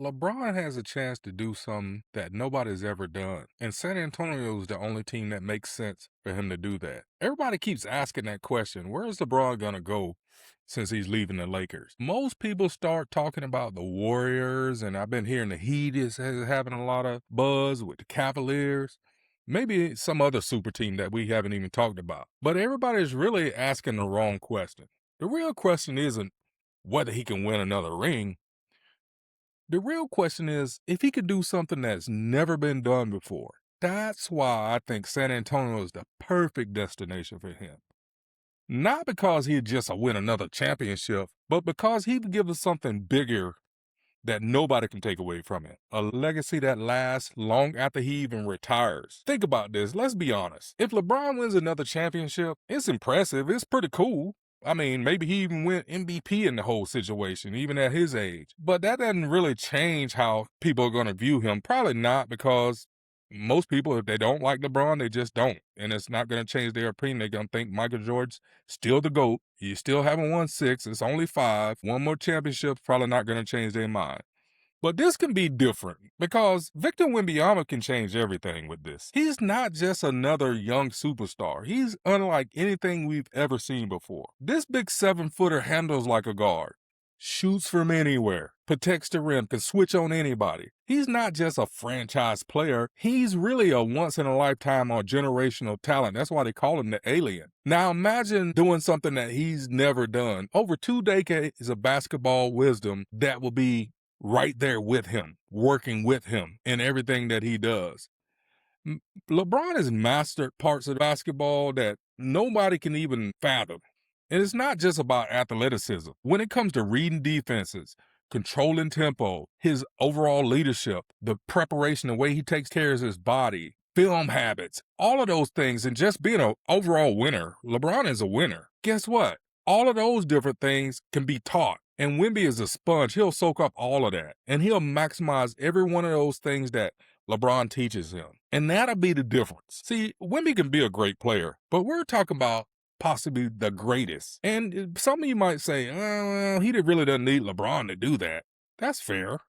LeBron has a chance to do something that nobody's ever done, and San Antonio is the only team that makes sense for him to do that. Everybody keeps asking that question, where's LeBron going to go since he's leaving the Lakers? Most people start talking about the Warriors, and I've been hearing the Heat is having a lot of buzz with the Cavaliers. Maybe some other super team that we haven't even talked about. But everybody's really asking the wrong question. The real question isn't whether he can win another ring. The real question is if he could do something that's never been done before. That's why I think San Antonio is the perfect destination for him. Not because he'd just win another championship, but because he'd give us something bigger that nobody can take away from him. A legacy that lasts long after he even retires. Think about this. Let's be honest. If LeBron wins another championship, it's impressive. It's pretty cool. I mean, maybe he even went MVP in the whole situation, even at his age. But that doesn't really change how people are going to view him. Probably not, because most people, if they don't like LeBron, they just don't. And it's not going to change their opinion. They're going to think Michael Jordan's still the GOAT. You still haven't won 6. It's only 5. One more championship's probably not going to change their mind. But this can be different because Victor Wembanyama can change everything with this. He's not just another young superstar. He's unlike anything we've ever seen before. This big 7-footer handles like a guard, shoots from anywhere, protects the rim, can switch on anybody. He's not just a franchise player. He's really a once-in-a-lifetime or generational talent. That's why they call him the alien. Now imagine doing something that he's never done. Over 2 decades of basketball wisdom that will be right there with him, working with him in everything that he does. LeBron has mastered parts of basketball that nobody can even fathom. And it's not just about athleticism. When it comes to reading defenses, controlling tempo, his overall leadership, the preparation, the way he takes care of his body, film habits, all of those things, and just being an overall winner. LeBron is a winner. Guess what? All of those different things can be taught. And Wemby is a sponge. He'll soak up all of that. And he'll maximize every one of those things that LeBron teaches him. And that'll be the difference. See, Wemby can be a great player, but we're talking about possibly the greatest. And some of you might say, well, he really doesn't need LeBron to do that. That's fair.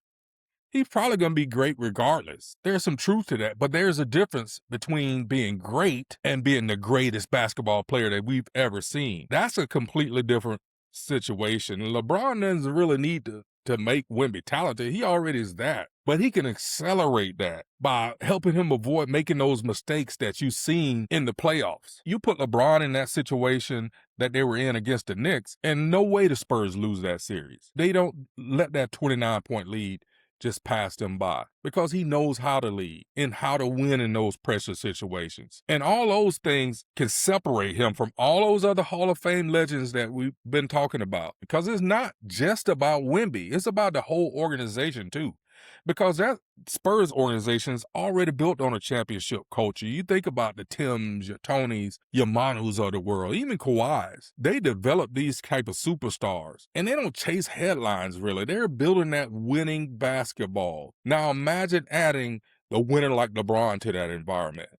He's probably going to be great regardless. There's some truth to that, but there's a difference between being great and being the greatest basketball player that we've ever seen. That's a completely different situation. LeBron doesn't really need to make Wemby talented. He already is that. But he can accelerate that by helping him avoid making those mistakes that you've seen in the playoffs. You put LeBron in that situation that they were in against the Knicks, and no way the Spurs lose that series. They don't let that 29-point lead just pass them by because he knows how to lead and how to win in those pressure situations. And all those things can separate him from all those other Hall of Fame legends that we've been talking about, because it's not just about Wemby. It's about the whole organization too. Because that Spurs organization is already built on a championship culture. You think about the Tims, your Tonys, your Manus of the world, even Kawhis. They develop these type of superstars, and they don't chase headlines, really. They're building that winning basketball. Now imagine adding the winner like LeBron to that environment.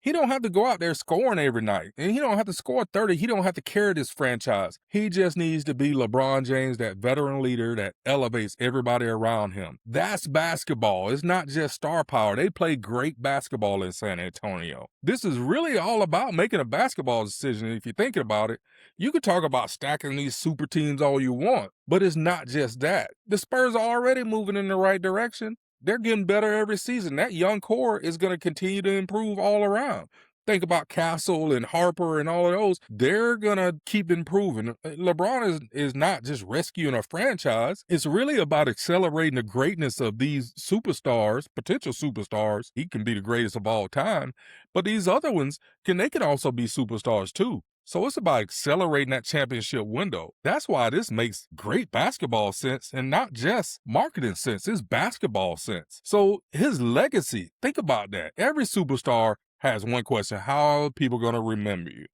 He don't have to go out there scoring every night. And he don't have to score 30. He don't have to carry this franchise. He just needs to be LeBron James, that veteran leader that elevates everybody around him. That's basketball. It's not just star power. They play great basketball in San Antonio. This is really all about making a basketball decision. If you're thinking about it, you could talk about stacking these super teams all you want, but it's not just that. The Spurs are already moving in the right direction. They're getting better every season. That young core is going to continue to improve all around. Think about Castle and Harper and all of those. They're going to keep improving. LeBron is not just rescuing a franchise. It's really about accelerating the greatness of these superstars, potential superstars. He can be the greatest of all time. But these other ones, they can also be superstars too. So it's about accelerating that championship window. That's why this makes great basketball sense and not just marketing sense. It's basketball sense. So his legacy, think about that. Every superstar has one question: how are people going to remember you?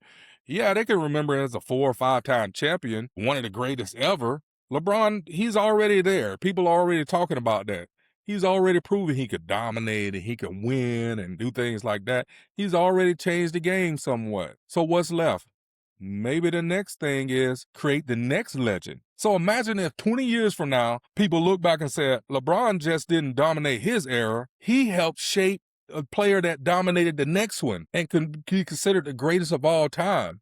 Yeah, they can remember as a 4 or 5-time champion, one of the greatest ever. LeBron, he's already there. People are already talking about that. He's already proven he could dominate and he can win and do things like that. He's already changed the game somewhat. So what's left? Maybe the next thing is create the next legend. So imagine if 20 years from now, people look back and say, LeBron just didn't dominate his era. He helped shape a player that dominated the next one and can be considered the greatest of all time.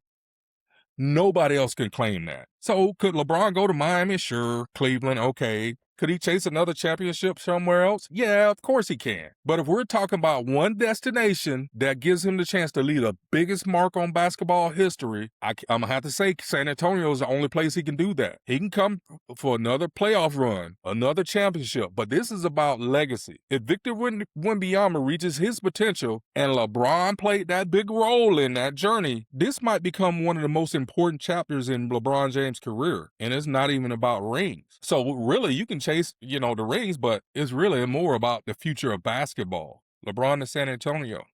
Nobody else can claim that. So could LeBron go to Miami? Sure. Cleveland? Okay. Could he chase another championship somewhere else? Yeah, of course he can. But if we're talking about one destination that gives him the chance to leave the biggest mark on basketball history, I'm going to have to say San Antonio is the only place he can do that. He can come for another playoff run, another championship, but this is about legacy. If Victor Wembanyama reaches his potential and LeBron played that big role in that journey, this might become one of the most important chapters in LeBron James' career. And it's not even about rings. So really, you can chase, the rings, but it's really more about the future of basketball. LeBron to San Antonio.